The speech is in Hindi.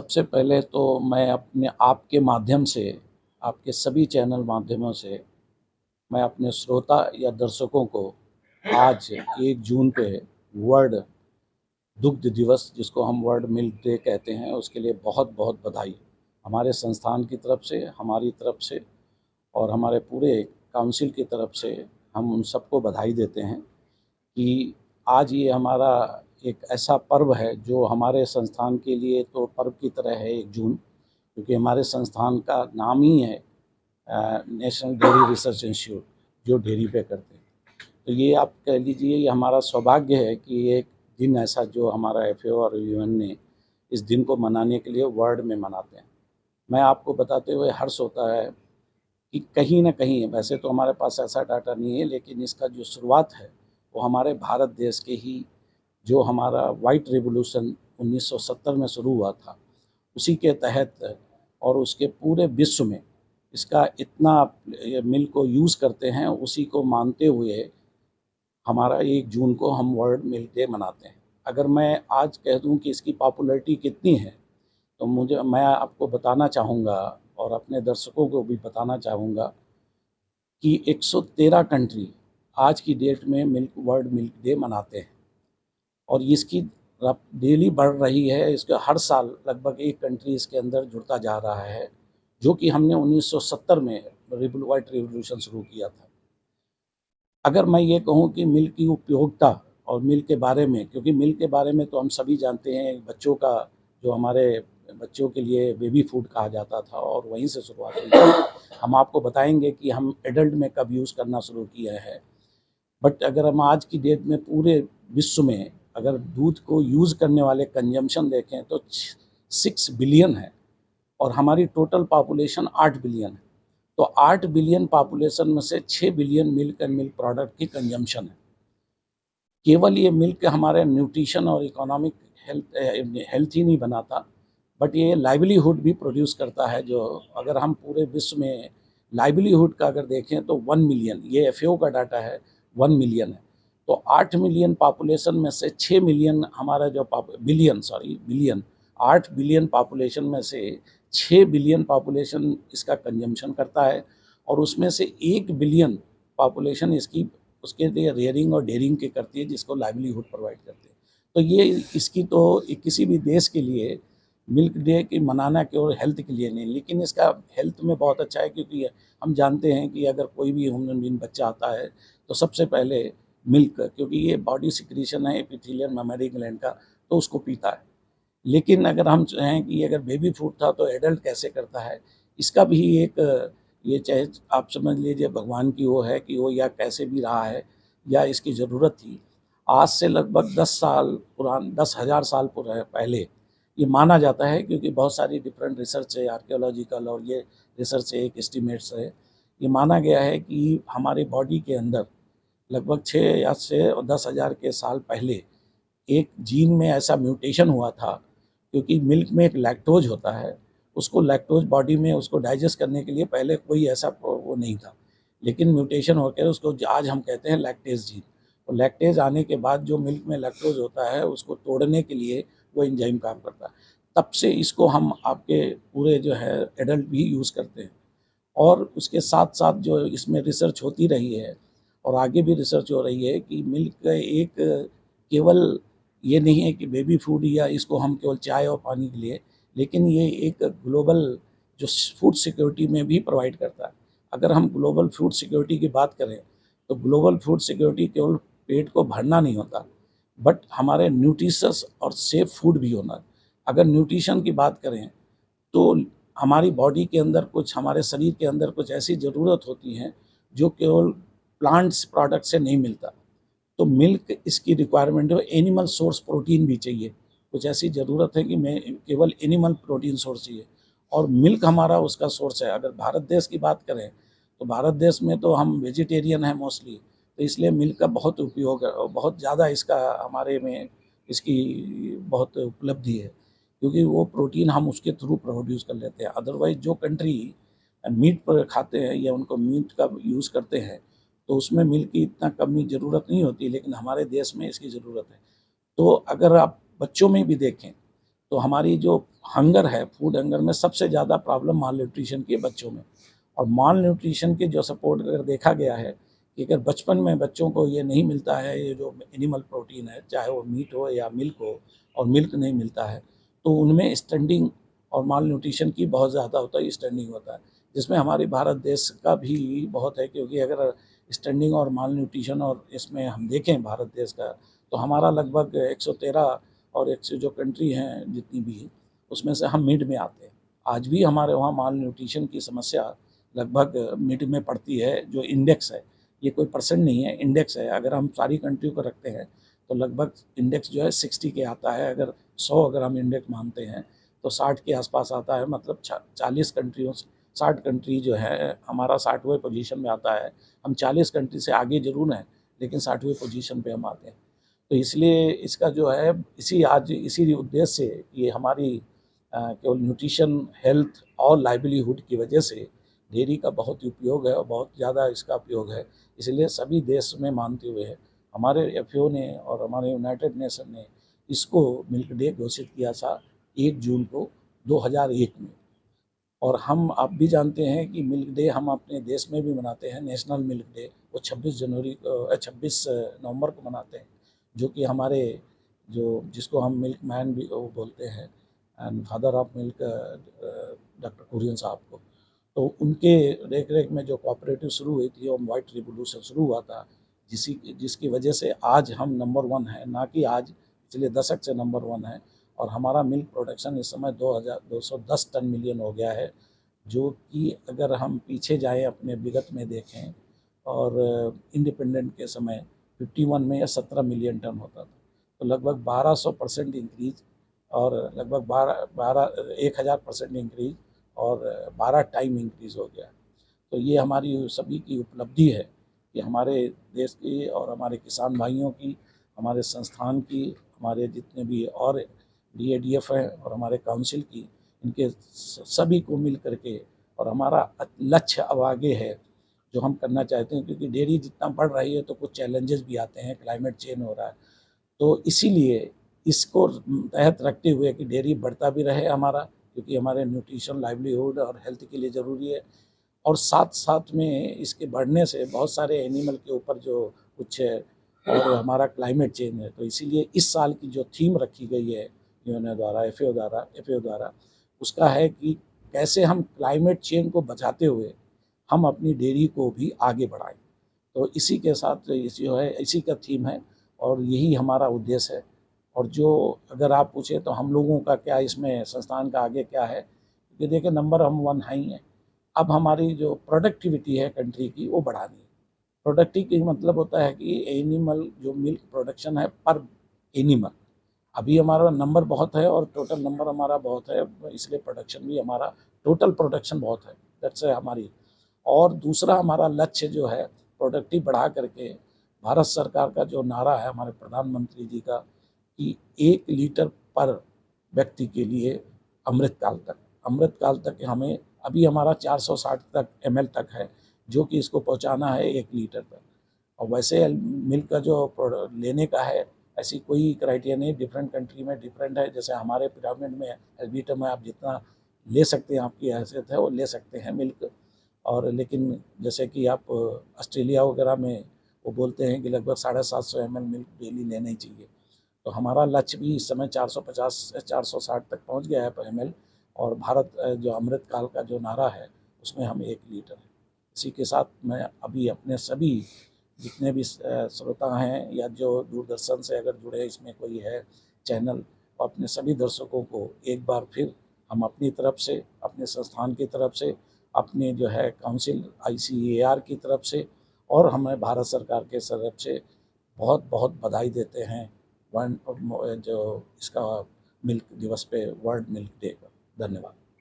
सबसे पहले तो मैं अपने आपके माध्यम से, आपके सभी चैनल माध्यमों से मैं अपने श्रोता या दर्शकों को आज 1 जून पे वर्ल्ड दुग्ध दिवस, जिसको हम वर्ल्ड मिल्क डे कहते हैं, उसके लिए बहुत बहुत बधाई। हमारे संस्थान की तरफ से, हमारी तरफ से और हमारे पूरे काउंसिल की तरफ से हम उन सबको बधाई देते हैं कि आज ये हमारा एक ऐसा पर्व है जो हमारे संस्थान के लिए तो पर्व की तरह है 1 जून, क्योंकि हमारे संस्थान का नाम ही है नेशनल डेयरी रिसर्च इंस्टीट्यूट, जो डेयरी पे करते हैं। तो ये आप कह लीजिए, ये हमारा सौभाग्य है कि एक दिन ऐसा जो हमारा एफएओ और यूएन ने इस दिन को मनाने के लिए वर्ल्ड में मनाते हैं। मैं आपको बताते हुए हर्ष होता है कि कहीं न कहीं, वैसे तो हमारे पास ऐसा डाटा नहीं है, लेकिन इसका जो शुरुआत है वो हमारे भारत देश के ही, जो हमारा वाइट रिवॉल्यूशन 1970 में शुरू हुआ था, उसी के तहत और उसके पूरे विश्व में इसका इतना मिल्क को यूज़ करते हैं, उसी को मानते हुए हमारा 1 जून को हम वर्ल्ड मिल्क डे मनाते हैं। अगर मैं आज कह दूं कि इसकी पॉपुलैरिटी कितनी है, तो मैं आपको बताना चाहूँगा और अपने दर्शकों को भी बताना चाहूँगा कि 113 कंट्री आज की डेट में वर्ल्ड मिल्क डे मनाते हैं और इसकी डेली बढ़ रही है। इसके हर साल लगभग एक कंट्री इसके अंदर जुड़ता जा रहा है, जो कि हमने 1970 में वाइट रिवॉल्यूशन शुरू किया था। अगर मैं ये कहूँ कि मिल्क की उपयोगिता और मिल्क के बारे में, क्योंकि मिल्क के बारे में तो हम सभी जानते हैं, बच्चों का, जो हमारे बच्चों के लिए बेबी फूड कहा जाता था और वहीं से शुरुआत हुई थी। हम आपको बताएंगे कि हम एडल्ट में कब यूज़ करना शुरू किया है। बट अगर हम आज की डेट में पूरे विश्व में अगर दूध को यूज़ करने वाले कंजम्पशन देखें तो 6 बिलियन है और हमारी टोटल पॉपुलेशन 8 बिलियन है। तो 8 बिलियन पॉपुलेशन में से 6 billion milk and milk product की कंजम्पशन है। केवल ये मिल्क हमारे न्यूट्रिशन और इकोनॉमिक हेल्थ ही नहीं बनाता, बट ये लाइवलीहुड भी प्रोड्यूस करता है। जो अगर हम पूरे विश्व में लाइवलीहुड का अगर देखें तो 1 मिलियन, ये एफएओ का डाटा है, 1 मिलियन है। तो 8 मिलियन पॉपुलेशन में से 6 मिलियन हमारा जो बिलियन 8 बिलियन पॉपुलेशन में से 6 बिलियन पॉपुलेशन इसका कंजम्पशन करता है और उसमें से 1 बिलियन पॉपुलेशन इसकी उसके लिए रेयरिंग और डेयरिंग के करती है, जिसको लाइवलीहुड प्रोवाइड करते हैं। तो ये इसकी तो किसी भी देश के लिए मिल्क डे की मनाना केवल हेल्थ के लिए नहीं, लेकिन इसका हेल्थ में बहुत अच्छा है, क्योंकि हम जानते हैं कि अगर कोई भी ह्यूमन बीइंग बच्चा आता है तो सबसे पहले मिल्क, क्योंकि ये बॉडी सिक्रीशन है एपिथेलियल मेमोरी ग्लैंड का, तो उसको पीता है। लेकिन अगर हम चाहें कि अगर बेबी फूड था तो एडल्ट कैसे करता है, इसका भी एक, ये चाहे आप समझ लीजिए भगवान की वो है कि वो, या कैसे भी रहा है या इसकी ज़रूरत थी। आज से लगभग 10,000 साल पहले ये माना जाता है, क्योंकि बहुत सारी डिफरेंट रिसर्च है, आर्कियोलॉजिकल और ये रिसर्च है, एक एस्टिमेट्स है। ये माना गया है कि हमारी बॉडी के अंदर लगभग 6 या से 10,000 के साल पहले एक जीन में ऐसा म्यूटेशन हुआ था, क्योंकि मिल्क में एक लैक्टोज होता है, उसको लैक्टोज बॉडी में उसको डाइजेस्ट करने के लिए पहले कोई ऐसा वो नहीं था, लेकिन म्यूटेशन होकर उसको आज हम कहते हैं लैक्टेज जीन। और लैक्टेज आने के बाद जो मिल्क में लैक्टोज होता है उसको तोड़ने के लिए वो एंजाइम काम करता है। तब से इसको हम आपके पूरे जो है एडल्ट भी यूज़ करते हैं। और उसके साथ साथ जो इसमें रिसर्च होती रही है और आगे भी रिसर्च हो रही है कि मिल्क एक केवल ये नहीं है कि बेबी फूड या इसको हम केवल चाय और पानी के लिए, लेकिन ये एक ग्लोबल जो फूड सिक्योरिटी में भी प्रोवाइड करता है। अगर हम ग्लोबल फूड सिक्योरिटी की बात करें तो ग्लोबल फूड सिक्योरिटी केवल पेट को भरना नहीं होता, बट हमारे न्यूट्रिशस और सेफ फूड भी होना। अगर न्यूट्रिशन की बात करें तो हमारी बॉडी के अंदर कुछ, हमारे शरीर के अंदर कुछ ऐसी ज़रूरत होती हैं जो केवल प्लांट्स प्रोडक्ट से नहीं मिलता। तो मिल्क इसकी रिक्वायरमेंट है। एनिमल सोर्स प्रोटीन भी चाहिए, कुछ ऐसी ज़रूरत है कि मैं केवल एनिमल प्रोटीन सोर्स चाहिए, और मिल्क हमारा उसका सोर्स है। अगर भारत देश की बात करें तो भारत देश में तो हम वेजिटेरियन हैं मोस्टली, तो इसलिए मिल्क का बहुत उपयोग है और बहुत ज़्यादा इसका हमारे में इसकी बहुत उपलब्धि है, क्योंकि वो प्रोटीन हम उसके थ्रू प्रोड्यूस कर लेते हैं। अदरवाइज़ जो कंट्री मीट पर खाते हैं या उनको मीट का यूज़ करते हैं तो उसमें मिल्क की इतना कमी ज़रूरत नहीं होती, लेकिन हमारे देश में इसकी ज़रूरत है। तो अगर आप बच्चों में भी देखें तो हमारी जो हंगर है, फूड हंगर में सबसे ज़्यादा प्रॉब्लम माल न्यूट्रिशन की है बच्चों में। और माल न्यूट्रिशन के जो सपोर्ट अगर देखा गया है कि अगर बचपन में बच्चों को ये नहीं मिलता है, ये जो एनिमल प्रोटीन है, चाहे वो मीट हो या मिल्क हो, और मिल्क नहीं मिलता है, तो उनमें स्टैंडिंग और माल न्यूट्रिशन की बहुत ज़्यादा होता है, स्टैंडिंग होता है, जिसमें हमारे भारत देश का भी बहुत है। क्योंकि अगर स्टैंडिंग और माल न्यूट्रिशन और इसमें हम देखें भारत देश का, तो हमारा लगभग 113 और एक से जो कंट्री हैं जितनी भी, उसमें से हम मिड में आते हैं। आज भी हमारे वहाँ माल न्यूट्रिशन की समस्या लगभग मिड में पड़ती है। जो इंडेक्स है, ये कोई परसेंट नहीं है, इंडेक्स है। अगर हम सारी कंट्री को रखते हैं तो लगभग इंडेक्स जो है 60 के आता है। अगर 100 अगर हम इंडेक्स मानते हैं तो 60 के आसपास आता है। मतलब 40 कंट्रियों, 60 कंट्री जो है, हमारा 60वें पोजीशन में आता है। हम 40 कंट्री से आगे जरूर हैं, लेकिन 60वें पोजीशन पे हम आते हैं। तो इसलिए इसका जो है, इसी उद्देश्य से ये हमारी केवल न्यूट्रिशन, हेल्थ और लाइवलीहुड की वजह से डेयरी का बहुत उपयोग है और बहुत ज़्यादा इसका उपयोग है। इसलिए सभी देश में मानते हुए हमारे एफएओ ने और हमारे यूनाइटेड नेशन ने इसको मिल्क डे घोषित किया था 1 जून को 2001 में। और हम आप भी जानते हैं कि मिल्क डे हम अपने देश में भी मनाते हैं। नेशनल मिल्क डे वो 26 नवंबर को मनाते हैं, जो कि हमारे जो जिसको हम मिल्क मैन भी वो बोलते हैं, and father of milk, doctor Kurien साहब को। तो उनके देख रेख में जो कोऑपरेटिव शुरू हुई थी और वाइट रिवोल्यूशन शुरू हुआ था, जिसकी वजह से आज हम नंबर 1 हैं, ना कि आज पिछले दशक से नंबर 1 है। और हमारा मिल्क प्रोडक्शन इस समय 2210 टन मिलियन हो गया है, जो कि अगर हम पीछे जाएं अपने विगत में देखें, और इंडिपेंडेंट के समय 51 में या 17 मिलियन टन होता था। तो लगभग 1200% इंक्रीज, और लगभग 1000% इंक्रीज, और 12 टाइम इंक्रीज हो गया। तो ये हमारी सभी की उपलब्धि है कि हमारे देश की और हमारे किसान भाइयों की, हमारे संस्थान की, हमारे जितने भी और डीएडीएफ हैं और हमारे काउंसिल की, इनके सभी को मिल करके, और हमारा लक्ष्य अब आगे है जो हम करना चाहते हैं। क्योंकि डेयरी जितना बढ़ रही है तो कुछ चैलेंजेस भी आते हैं, क्लाइमेट चेंज हो रहा है। तो इसीलिए इसको तहत रखते हुए कि डेयरी बढ़ता भी रहे हमारा, क्योंकि हमारे न्यूट्रिशन, लाइवलीहुड और हेल्थ के लिए ज़रूरी है। और साथ साथ में इसके बढ़ने से बहुत सारे एनिमल के ऊपर जो कुछ है, और हमारा क्लाइमेट चेंज है। तो इसीलिए इस साल की जो थीम रखी गई है यूएनओ द्वारा, एफएओ द्वारा, उसका है कि कैसे हम क्लाइमेट चेंज को बचाते हुए हम अपनी डेयरी को भी आगे बढ़ाएं। तो इसी के साथ जो है, इसी का थीम है और यही हमारा उद्देश्य है। और जो अगर आप पूछे तो हम लोगों का क्या इसमें संस्थान का आगे क्या है, कि देखिए नंबर हम 1 है ही है। अब हमारी जो प्रोडक्टिविटी है कंट्री की, वो बढ़ानी है। प्रोडक्टिविटी मतलब होता है कि एनिमल जो मिल्क प्रोडक्शन है पर एनिमल, अभी हमारा नंबर बहुत है और टोटल नंबर हमारा बहुत है, इसलिए प्रोडक्शन भी हमारा, टोटल प्रोडक्शन बहुत है, दैट्स हमारी। और दूसरा हमारा लक्ष्य जो है प्रोडक्टिव बढ़ा करके, भारत सरकार का जो नारा है हमारे प्रधानमंत्री जी का, कि 1 लीटर पर व्यक्ति के लिए अमृतकाल तक हमें, अभी हमारा 460 तक ml तक है, जो कि इसको पहुंचाना है 1 लीटर तक। और वैसे मिल्क का जो लेने का है, ऐसी कोई क्राइटेरिया नहीं, डिफरेंट कंट्री में डिफरेंट है। जैसे हमारे पिरामिड में, एल्बिटा में आप जितना ले सकते हैं, आपकी हैसियत है वो ले सकते हैं मिल्क। और लेकिन जैसे कि आप ऑस्ट्रेलिया वगैरह में वो बोलते हैं कि लगभग 750 ml मिल्क डेली लेना ही चाहिए। तो हमारा लक्ष्य भी इस समय 450 से 460 तक पहुंच गया है पर ml। और भारत जो अमृतकाल का जो नारा है, उसमें हम 1 लीटर है। इसी के साथ मैं अभी अपने सभी जितने भी श्रोता हैं, या जो दूरदर्शन से अगर जुड़े इसमें कोई है चैनल, अपने सभी दर्शकों को एक बार फिर हम अपनी तरफ से, अपने संस्थान की तरफ से, अपने जो है काउंसिल ICAR की तरफ से, और हमें भारत सरकार के तरफ से बहुत बहुत बधाई देते हैं जो इसका मिल्क दिवस पे, वर्ल्ड मिल्क डे का। धन्यवाद।